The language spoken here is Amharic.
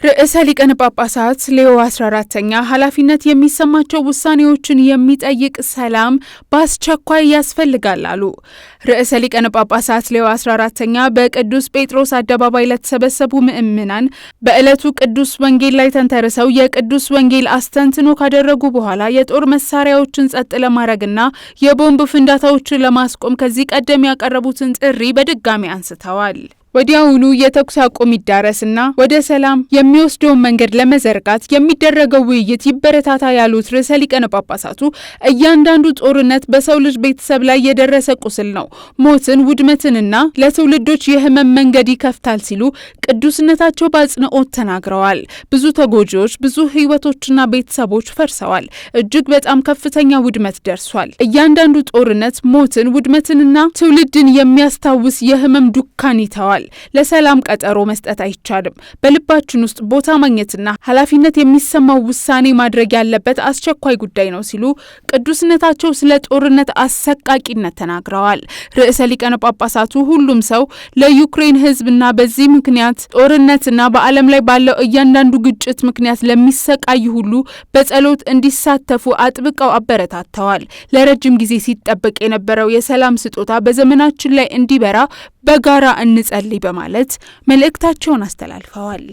ርዕሰ ሊቃነ ጳጳሳት ሌዮ 14ኛ ኃላፊነት የሚሰማቸው ውሳኔዎችን የሚጠይቅ ሰላም በአስቸኳይ ያስፈልጋል አሉ። ርዕሰ ሊቃነ ጳጳሳት ሌዮ 14ኛ በቅዱስ ጴጥሮስ አደባባይ ለተሰበሰቡ ምእምናን በዕለቱ ቅዱስ ወንጌል ላይ ተንተርሰው የቅዱስ ወንጌል አስተንትኖ ካደረጉ በኋላ የጦር መሳሪያዎችን ጸጥ ለማድረግና የቦምብ ፍንዳታዎችን ለማስቆም ከዚህ ቀደም ያቀረቡትን ጥሪ በድጋሚ አንስተዋል። ወዲያውኑ የተኩስ አቁም ይዳረስና ወደ ሰላም የሚወስደውን መንገድ ለመዘርጋት የሚደረገው ውይይት ይበረታታ ያሉት ርዕሰ ሊቃነ ጳጳሳቱ እያንዳንዱ ጦርነት በሰው ልጅ ቤተሰብ ላይ የደረሰ ቁስል ነው፣ ሞትን፣ ውድመትንና ለትውልዶች የህመም መንገድ ይከፍታል ሲሉ ቅዱስነታቸው በአጽንኦት ተናግረዋል። ብዙ ተጎጂዎች፣ ብዙ ህይወቶችና ቤተሰቦች ፈርሰዋል። እጅግ በጣም ከፍተኛ ውድመት ደርሷል። እያንዳንዱ ጦርነት ሞትን፣ ውድመትንና ትውልድን የሚያስታውስ የህመም ዱካን ይተዋል። ለሰላም ቀጠሮ መስጠት አይቻልም። በልባችን ውስጥ ቦታ ማግኘትና ኃላፊነት የሚሰማው ውሳኔ ማድረግ ያለበት አስቸኳይ ጉዳይ ነው ሲሉ ቅዱስነታቸው ስለ ጦርነት አሰቃቂነት ተናግረዋል። ርዕሰ ሊቃነ ጳጳሳቱ ሁሉም ሰው ለዩክሬን ህዝብና በዚህ ምክንያት ጦርነትና በዓለም ላይ ባለው እያንዳንዱ ግጭት ምክንያት ለሚሰቃዩ ሁሉ በጸሎት እንዲሳተፉ አጥብቀው አበረታተዋል። ለረጅም ጊዜ ሲጠበቅ የነበረው የሰላም ስጦታ በዘመናችን ላይ እንዲበራ በጋራ እንጸልይ በማለት መልእክታቸውን አስተላልፈዋል።